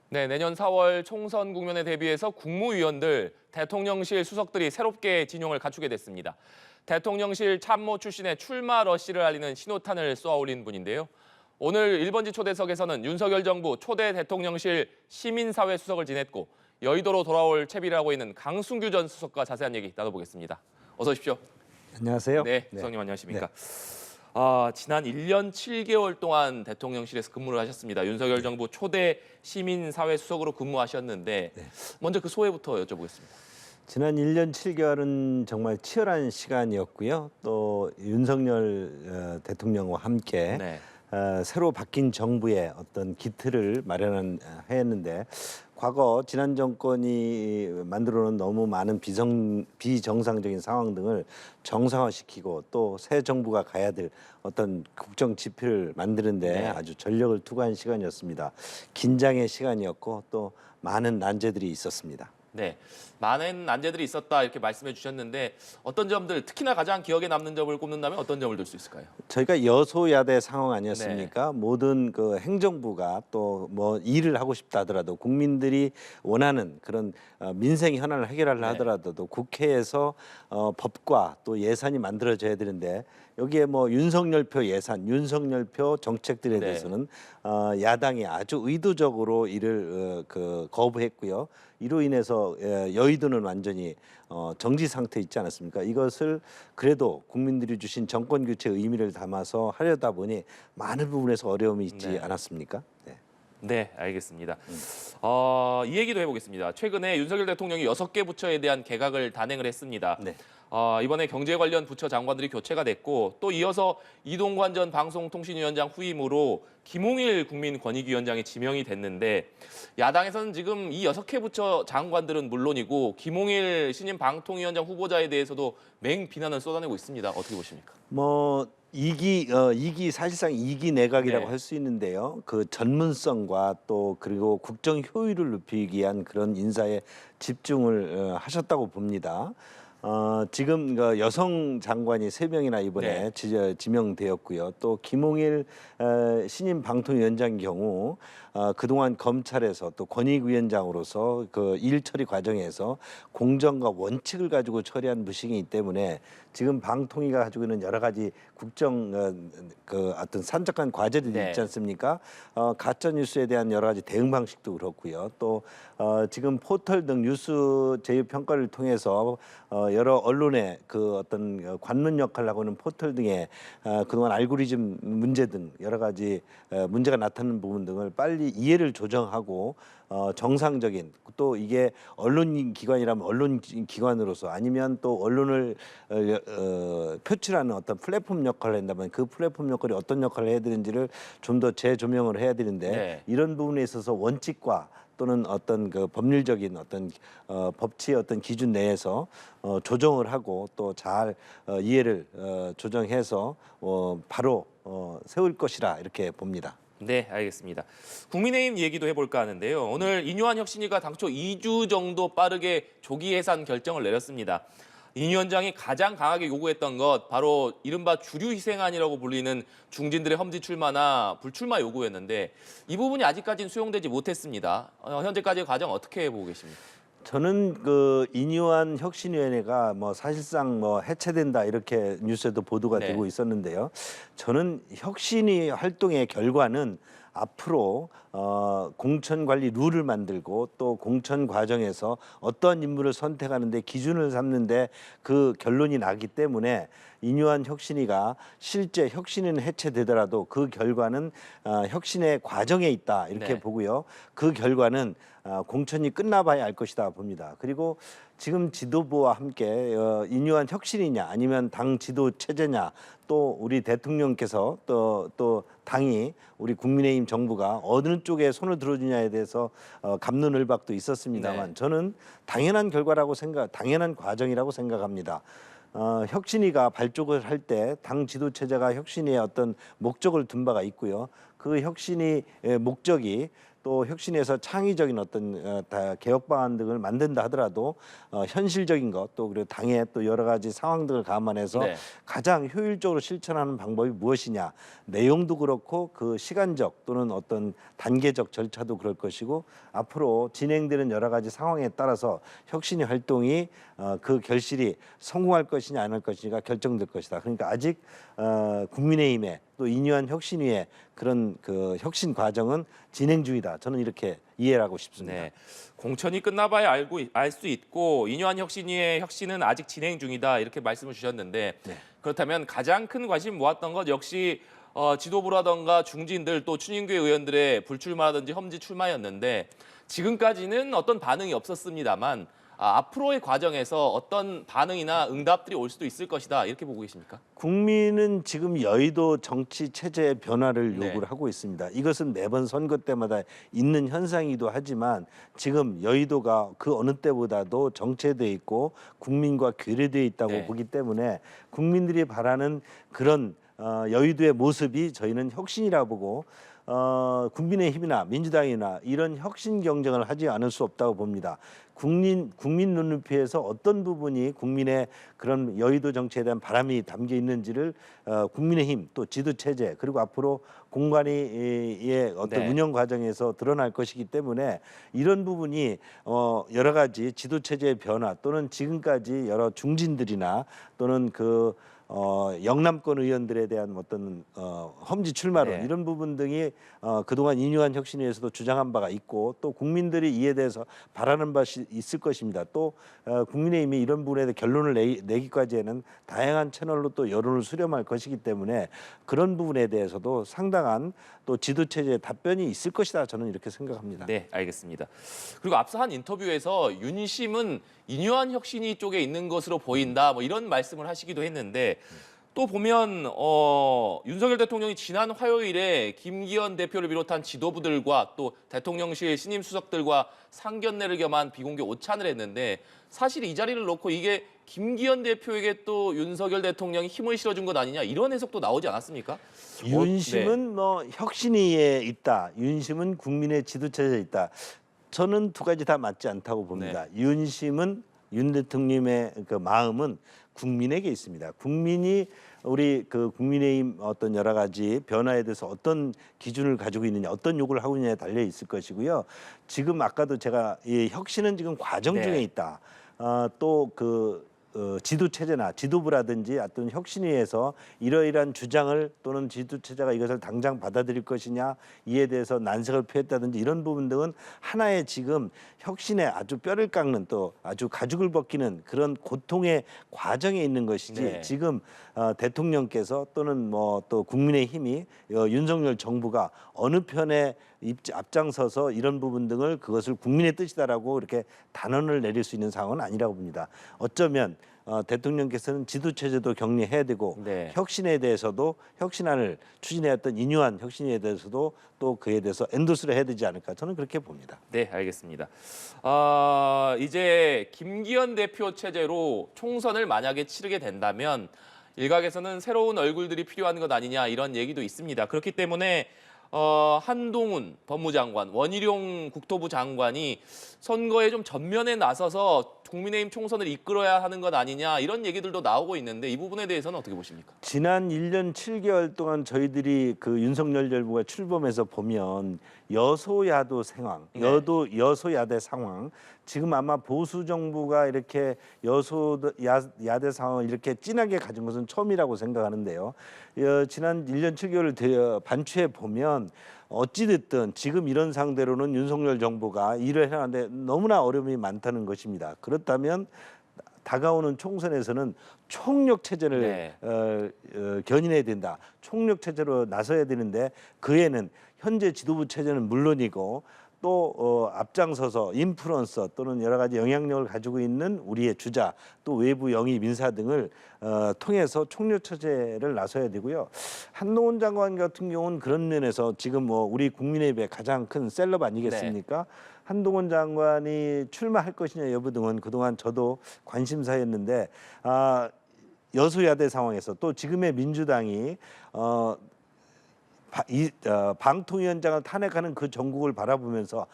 네, 내년 4월 총선 국면에 대비해서 국무위원들, 대통령실 수석들이 새롭게 진용을 갖추게 됐습니다. 대통령실 참모 출신의 출마 러시를 알리는 신호탄을 쏘아올린 분인데요. 오늘 1번지 초대석에서는 윤석열 정부 초대 대통령실 시민사회 수석을 지냈고 여의도로 돌아올 채비를 하고 있는 강승규 전 수석과 자세한 얘기 나눠보겠습니다. 어서 오십시오. 안녕하세요. 네, 수석님 안녕하십니까? 지난 1년 7개월 동안 대통령실에서 근무를 하셨습니다. 윤석열 정부 초대 시민사회수석으로 근무하셨는데 먼저 그 소회부터 여쭤보겠습니다. 지난 1년 7개월은 정말 치열한 시간이었고요. 또 윤석열 대통령과 함께 네. 새로 바뀐 정부의 어떤 기틀을 마련했는데 과거 지난 정권이 만들어놓은 너무 많은 비정상적인 상황 등을 정상화시키고 또 새 정부가 가야 될 어떤 국정 지표를 만드는데 네. 아주 전력을 투구한 시간이었습니다. 긴장의 시간이었고 또 많은 난제들이 있었습니다. 네, 많은 난제들이 있었다 이렇게 말씀해 주셨는데 어떤 점들, 특히나 가장 기억에 남는 점을 꼽는다면 어떤 점을 들 수 있을까요? 저희가 여소야대 상황 아니었습니까? 모든 그 행정부가 또 뭐 일을 하고 싶다 하더라도 국민들이 원하는 그런 민생 현안을 해결하려 하더라도 국회에서 법과 또 예산이 만들어져야 되는데 여기에 뭐 윤석열표 예산, 윤석열표 정책들에 대해서는 야당이 아주 의도적으로 이를 거부했고요. 이로 인해서 여의도는 완전히 정지 상태에 있지 않았습니까? 이것을 그래도 국민들이 주신 정권 교체 의미를 담아서 하려다 보니 많은 부분에서 어려움이 있지 않았습니까? 네. 네, 알겠습니다. 이 얘기도 해보겠습니다. 최근에 윤석열 대통령이 6개 부처에 대한 개각을 단행을 했습니다. 네. 이번에 경제 관련 부처 장관들이 교체가 됐고 또 이어서 이동관 전 방송통신위원장 후임으로 김홍일 국민권익위원장이 지명이 됐는데 야당에서는 지금 이 6개 부처 장관들은 물론이고 김홍일 신임 방통위원장 후보자에 대해서도 맹비난을 쏟아내고 있습니다. 어떻게 보십니까? 뭐 이기 사실상 이기 내각이라고 네. 할 수 있는데요. 그 전문성과 또 그리고 국정 효율을 높이기 위한 그런 인사에 집중을 하셨다고 봅니다. 지금 그 여성 장관이 3명이나 이번에 지명되었고요. 또 김홍일 신임 방통위원장 경우 그동안 검찰에서 또 권익위원장으로서 그 일 처리 과정에서 공정과 원칙을 가지고 처리한 부식이기 때문에 지금 방통위가 가지고 있는 여러 가지 국정 그 어떤 산적한 과제들이 있지 않습니까? 가짜 뉴스에 대한 여러 가지 대응 방식도 그렇고요. 또 지금 포털 등 뉴스 제휴 평가를 통해서 여러 언론의 그 어떤 관문 역할을 하고 있는 포털 등의 그동안 알고리즘 문제 등 여러 가지 문제가 나타나는 부분 등을 빨리 이해를 조정하고 정상적인 또 이게 언론 기관이라면 언론 기관으로서 아니면 또 언론을 표출하는 어떤 플랫폼 역할을 한다면 그 플랫폼 역할이 어떤 역할을 해야 되는지를 좀 더 재조명을 해야 되는데 이런 부분에 있어서 원칙과 또는 어떤 그 법률적인 어떤 법치의 어떤 기준 내에서 조정을 하고 또 잘 이해를 조정해서 바로 세울 것이라 이렇게 봅니다. 네, 알겠습니다. 국민의힘 얘기도 해볼까 하는데요. 오늘 인유한 혁신위가 당초 2주 정도 빠르게 조기 해산 결정을 내렸습니다. 인 위원장이 가장 강하게 요구했던 것 바로 이른바 주류 희생안이라고 불리는 중진들의 험지 출마나 불출마 요구였는데 이 부분이 아직까지는 수용되지 못했습니다. 현재까지의 과정 어떻게 보고 계십니까? 저는 그 인유한 혁신위원회가 뭐 사실상 뭐 해체된다 이렇게 뉴스에도 보도가 되고 있었는데요. 저는 혁신위 활동의 결과는 앞으로 공천 관리 룰을 만들고 또 공천 과정에서 어떤 인물을 선택하는데 기준을 삼는데 그 결론이 나기 때문에 인유한 혁신위가 실제 혁신은 해체되더라도 그 결과는 혁신의 과정에 있다 이렇게 보고요. 그 결과는 공천이 끝나봐야 알 것이다 봅니다. 그리고 지금 지도부와 함께 인유한 혁신이냐 아니면 당 지도 체제냐 또 우리 대통령께서 또 당이 우리 국민의힘 정부가 어느 쪽에 손을 들어주냐에 대해서 갑론을박도 있었습니다만 저는 당연한 결과라고 당연한 과정이라고 생각합니다. 혁신위가 발족을 할 때 당 지도 체제가 혁신위의 어떤 목적을 둔 바가 있고요. 그 혁신위의 목적이 또 혁신에서 창의적인 어떤 개혁 방안 등을 만든다 하더라도 현실적인 것 또 그리고 당의 또 여러 가지 상황 등을 감안해서 네. 가장 효율적으로 실천하는 방법이 무엇이냐, 내용도 그렇고 그 시간적 또는 어떤 단계적 절차도 그럴 것이고 앞으로 진행되는 여러 가지 상황에 따라서 혁신의 활동이 그 결실이 성공할 것이냐 안 할 것이냐가 결정될 것이다. 그러니까 아직 국민의힘의 또 인유한 혁신위의 그런 그 혁신 과정은 진행 중이다. 저는 이렇게 이해를 하고 싶습니다. 네. 공천이 끝나봐야 알 수 있고 인유한 혁신위의 혁신은 아직 진행 중이다 이렇게 말씀을 주셨는데 네. 그렇다면 가장 큰 관심 모았던 것 역시 지도부라던가 중진들 또 추인교 의원들의 불출마라든지 험지 출마였는데 지금까지는 어떤 반응이 없었습니다만 앞으로의 과정에서 어떤 반응이나 응답들이 올 수도 있을 것이다 이렇게 보고 계십니까? 국민은 지금 여의도 정치 체제의 변화를 네. 요구를 하고 있습니다. 이것은 매번 선거 때마다 있는 현상이기도 하지만 지금 여의도가 그 어느 때보다도 정체돼 있고 국민과 괴뢰되어 있다고 네. 보기 때문에 국민들이 바라는 그런 여의도의 모습이 저희는 혁신이라 보고 국민의힘이나 민주당이나 이런 혁신 경쟁을 하지 않을 수 없다고 봅니다. 국민 눈높이에서 어떤 부분이 국민의 그런 여의도 정치에 대한 바람이 담겨 있는지를 국민의힘 또 지도 체제 그리고 앞으로 공관위의 어떤 네. 운영 과정에서 드러날 것이기 때문에 이런 부분이 여러 가지 지도 체제의 변화 또는 지금까지 여러 중진들이나 또는 영남권 의원들에 대한 어떤 험지 출마론 네. 이런 부분 등이 그동안 인유한 혁신위에서도 주장한 바가 있고 또 국민들이 이에 대해서 바라는 바가 있을 것입니다. 또 국민의힘이 이런 부분에 대해 결론을 내기까지에는 다양한 채널로 또 여론을 수렴할 것이기 때문에 그런 부분에 대해서도 상당한 또 지도체제의 답변이 있을 것이다. 저는 이렇게 생각합니다. 네, 알겠습니다. 그리고 앞서 한 인터뷰에서 윤심은 인유한 혁신위 쪽에 있는 것으로 보인다. 뭐 이런 말씀을 하시기도 했는데 또 보면 윤석열 대통령이 지난 화요일에 김기현 대표를 비롯한 지도부들과 또 대통령실 신임 수석들과 상견례를 겸한 비공개 오찬을 했는데 사실 이 자리를 놓고 이게 김기현 대표에게 또 윤석열 대통령이 힘을 실어준 것 아니냐 이런 해석도 나오지 않았습니까? 윤심은 뭐 혁신위에 있다. 윤심은 국민의 지도체제에 있다. 저는 두 가지 다 맞지 않다고 봅니다. 윤심은 윤 대통령의 그 마음은 국민에게 있습니다. 국민이 우리 그 국민의힘 어떤 여러 가지 변화에 대해서 어떤 기준을 가지고 있느냐, 어떤 요구를 하고 있느냐에 달려 있을 것이고요. 지금 아까도 제가 이 혁신은 지금 과정 네. 중에 있다. 또 지도 체제나 지도부라든지 어떤 혁신위에서 이러이러한 주장을 또는 지도 체제가 이것을 당장 받아들일 것이냐 이에 대해서 난색을 표했다든지 이런 부분 등은 하나의 지금 혁신에 아주 뼈를 깎는 또 아주 가죽을 벗기는 그런 고통의 과정에 있는 것이지 네. 지금 대통령께서 또는 뭐 또 국민의힘이 윤석열 정부가 어느 편에 앞장서서 이런 부분 등을 그것을 국민의 뜻이다라고 이렇게 단언을 내릴 수 있는 상황은 아니라고 봅니다. 어쩌면 대통령께서는 지도체제도 격리해야 되고 네. 혁신에 대해서도 혁신안을 추진해왔던 인유한 혁신에 대해서도 또 그에 대해서 엔도스를 해야 되지 않을까 저는 그렇게 봅니다. 네, 알겠습니다. 이제 김기현 대표 체제로 총선을 만약에 치르게 된다면 일각에서는 새로운 얼굴들이 필요한 것 아니냐 이런 얘기도 있습니다. 그렇기 때문에 한동훈 법무장관, 원희룡 국토부 장관이 선거에 좀 전면에 나서서 국민의힘 총선을 이끌어야 하는 것 아니냐 이런 얘기들도 나오고 있는데 이 부분에 대해서는 어떻게 보십니까? 지난 1년 7개월 동안 저희들이 그 윤석열 정부가 출범해서 보면 여소야도 상황, 여소야대 상황, 지금 아마 보수 정부가 이렇게 여소야대 상황을 이렇게 진하게 가진 것은 처음이라고 생각하는데요. 지난 1년 7개월을 반추해 보면 어찌됐든 지금 이런 상대로는 윤석열 정부가 일을 해나가는데 너무나 어려움이 많다는 것입니다. 그렇다면 다가오는 총선에서는 총력 체제를 견인해야 된다. 총력 체제로 나서야 되는데 그에는 현재 지도부 체제는 물론이고 또 앞장서서 인플루언서 또는 여러 가지 영향력을 가지고 있는 우리의 주자 또 외부 영입 인사 등을 통해서 총력 체제를 나서야 되고요. 한동훈 장관 같은 경우는 그런 면에서 지금 뭐 우리 국민의힘의 가장 큰 셀럽 아니겠습니까? 한동훈 장관이 출마할 것이냐 여부 등은 그동안 저도 관심사였는데 여소야대 상황에서 또 지금의 민주당이 방통위원장을 탄핵하는 그 정국을 바라보면서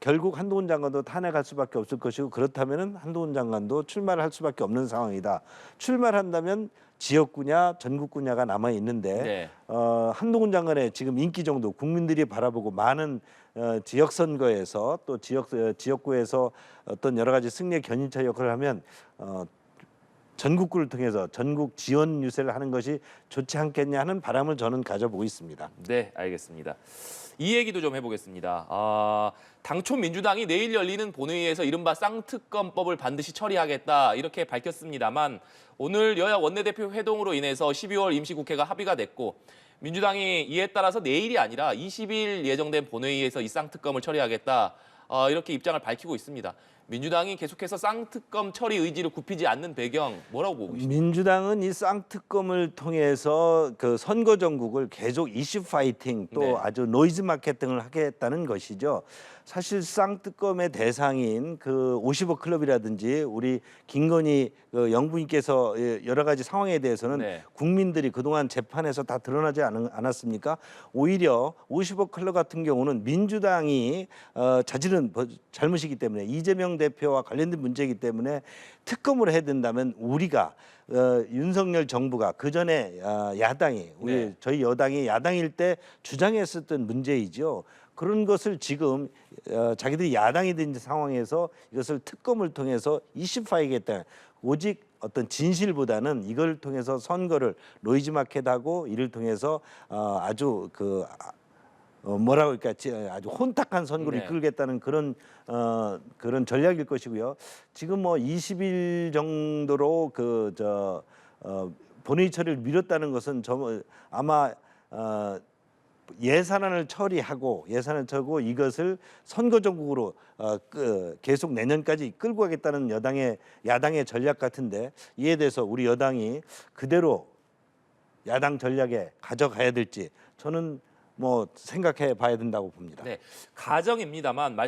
결국 한동훈 장관도 탄핵할 수밖에 없을 것이고 그렇다면은 한동훈 장관도 출마를 할 수밖에 없는 상황이다. 출마를 한다면 지역구냐 전국구냐가 남아 있는데 네. 한동훈 장관의 지금 인기 정도 국민들이 바라보고 많은 지역 선거에서 또 지역구에서 어떤 여러 가지 승리의 견인차 역할을 하면 전국구를 통해서 전국 지원 유세를 하는 것이 좋지 않겠냐 하는 바람을 저는 가져보고 있습니다. 네, 알겠습니다. 이 얘기도 좀 해보겠습니다. 당초 민주당이 내일 열리는 본회의에서 이른바 쌍특검법을 반드시 처리하겠다 이렇게 밝혔습니다만 오늘 여야 원내대표 회동으로 인해서 12월 임시국회가 합의가 됐고 민주당이 이에 따라서 내일이 아니라 20일 예정된 본회의에서 이 쌍특검을 처리하겠다 이렇게 입장을 밝히고 있습니다. 민주당이 계속해서 쌍특검 처리 의지를 굽히지 않는 배경 뭐라고 보고 계십니까? 민주당은 이 쌍특검을 통해서 그 선거 전국을 계속 이슈 파이팅 또 네. 아주 노이즈 마케팅을 하겠다는 것이죠. 사실 쌍특검의 대상인 그 50억 클럽이라든지 우리 김건희 그 영부인께서 여러 가지 상황에 대해서는 네. 국민들이 그동안 재판에서 다 드러나지 않았습니까? 오히려 50억 클럽 같은 경우는 민주당이 자질은 잘못이기 때문에 이재명 대표와 관련된 문제이기 때문에 특검을 해야 된다면 우리가 윤석열 정부가 그 전에 야당이 네. 저희 여당이 야당일 때 주장했었던 문제이죠. 그런 것을 지금 자기들이 야당이 된 상황에서 이것을 특검을 통해서 이슈화하겠다. 오직 어떤 진실보다는 이걸 통해서 선거를 노이즈 마켓하고 이를 통해서 아주 뭐라고 할까 아주 혼탁한 선거를 네. 이끌겠다는 그런 전략일 것이고요. 지금 뭐 20일 정도로 본회의 처리를 미뤘다는 것은 아마 예산안을 처리하고 이것을 선거 전국으로 계속 내년까지 끌고 가겠다는 야당의 전략 같은데 이에 대해서 우리 여당이 그대로 야당 전략에 가져가야 될지 저는 뭐 생각해 봐야 된다고 봅니다. 네, 가정입니다만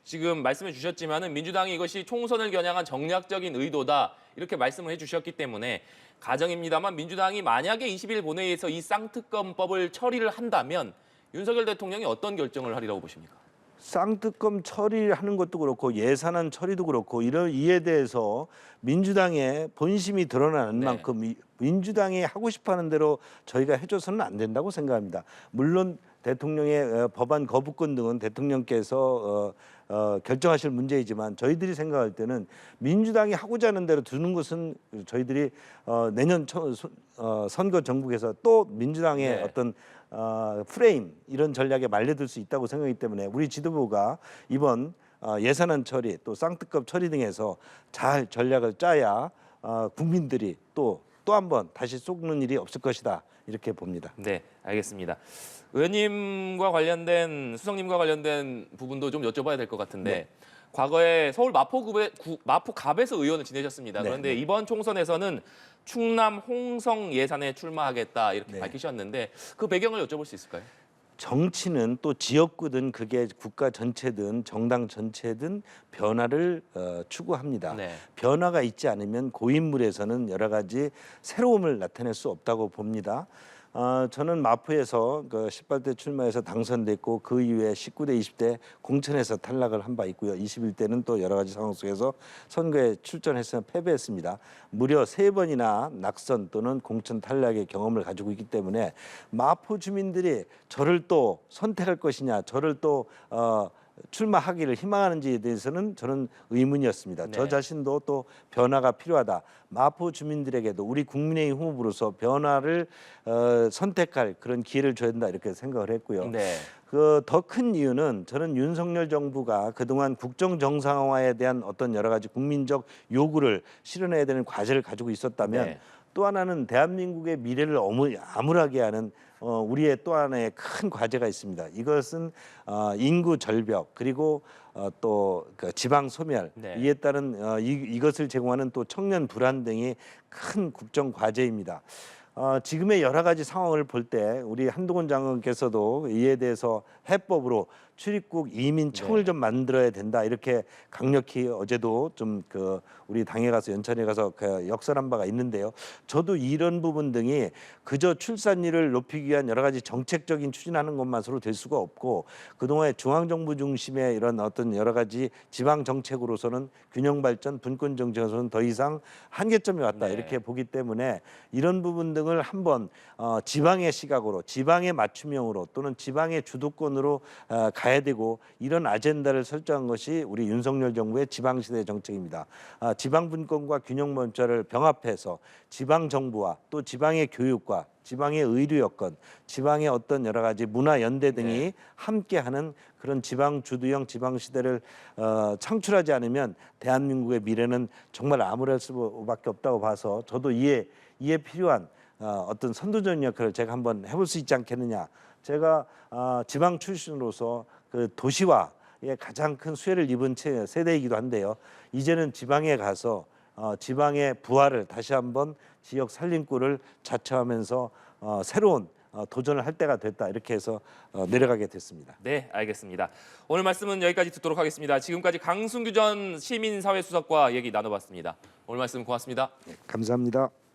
지금 말씀해 주셨지만은 민주당이 이것이 총선을 겨냥한 정략적인 의도다 이렇게 말씀을 해주셨기 때문에 가정입니다만 민주당이 만약에 20일 본회의에서 이 쌍특검법을 처리를 한다면 윤석열 대통령이 어떤 결정을 하리라고 보십니까? 쌍특검 처리하는 것도 그렇고 예산안 처리도 그렇고 이에 대해서 민주당의 본심이 드러나는 네. 만큼 민주당이 하고 싶어하는 대로 저희가 해줘서는 안 된다고 생각합니다. 물론 대통령의 법안 거부권 등은 대통령께서 결정하실 문제이지만 저희들이 생각할 때는 민주당이 하고자 하는 대로 두는 것은 저희들이 내년 선거 전국에서 또 민주당의 네. 어떤 프레임 이런 전략에 말려들 수 있다고 생각하기 때문에 우리 지도부가 이번 예산안 처리 또 쌍특검 처리 등에서 잘 전략을 짜야 국민들이 또 한 번 다시 속는 일이 없을 것이다 이렇게 봅니다. 네, 알겠습니다. 의원님과 관련된 수석님과 관련된 부분도 좀 여쭤봐야 될 것 같은데 네. 과거에 서울 마포갑에서 의원을 지내셨습니다. 네, 그런데 네. 이번 총선에서는 충남 홍성 예산에 출마하겠다 이렇게 네. 밝히셨는데 그 배경을 여쭤볼 수 있을까요? 정치는 또 지역구든 그게 국가 전체든 정당 전체든 변화를 추구합니다. 네. 변화가 있지 않으면 고인물에서는 여러 가지 새로움을 나타낼 수 없다고 봅니다. 저는 마포에서 18대 출마해서 당선됐고 그 이후에 19대, 20대 공천에서 탈락을 한 바 있고요. 21대는 또 여러 가지 상황 속에서 선거에 출전해서 패배했습니다. 무려 3번이나 낙선 또는 공천 탈락의 경험을 가지고 있기 때문에 마포 주민들이 저를 또 선택할 것이냐, 저를 또 출마하기를 희망하는지에 대해서는 저는 의문이었습니다. 네. 저 자신도 또 변화가 필요하다. 마포 주민들에게도 우리 국민의힘 후보로서 변화를 선택할 그런 기회를 줘야 된다 이렇게 생각을 했고요. 네. 더 큰 이유는 저는 윤석열 정부가 그동안 국정 정상화에 대한 어떤 여러 가지 국민적 요구를 실현해야 되는 과제를 가지고 있었다면 네. 또 하나는 대한민국의 미래를 암울하게 하는 우리의 또 하나의 큰 과제가 있습니다. 이것은 인구 절벽 그리고 또 지방 소멸 네. 이에 따른 이것을 제공하는 또 청년 불안 등이 큰 국정 과제입니다. 지금의 여러 가지 상황을 볼 때 우리 한동훈 장관께서도 이에 대해서 해법으로 출입국 이민청을 네. 좀 만들어야 된다 이렇게 강력히 어제도 좀 그 우리 당에 가서 연천에 가서 그 역설한 바가 있는데요. 저도 이런 부분 등이 그저 출산율을 높이기 위한 여러 가지 정책적인 추진하는 것만으로 될 수가 없고 그동안에 중앙정부 중심의 이런 어떤 여러 가지 지방 정책으로서는 균형 발전, 분권 정책에서는 더 이상 한계점이 왔다 네. 이렇게 보기 때문에 이런 부분 등을 한번 지방의 시각으로, 지방의 맞춤형으로 또는 지방의 주도권으로 가야 되고 이런 아젠다를 설정한 것이 우리 윤석열 정부의 지방시대 정책입니다. 지방 분권과 균형 발전을 병합해서 지방 정부와 또 지방의 교육과 지방의 의료 여건, 지방의 어떤 여러 가지 문화 연대 등이 네. 함께하는 그런 지방 주도형 지방 시대를 창출하지 않으면 대한민국의 미래는 정말 암울할 수밖에 없다고 봐서 저도 이에 필요한 어떤 선도적 역할을 제가 한번 해볼 수 있지 않겠느냐. 제가 지방 출신으로서 그 도시화에 가장 큰 수혜를 입은 세대이기도 한데요. 이제는 지방에 가서 지방의 부활을 다시 한번 지역 살림꾼을 자처하면서 새로운 도전을 할 때가 됐다 이렇게 해서 내려가게 됐습니다. 네, 알겠습니다. 오늘 말씀은 여기까지 듣도록 하겠습니다. 지금까지 강승규 전 시민사회수석과 얘기 나눠봤습니다. 오늘 말씀 고맙습니다. 감사합니다.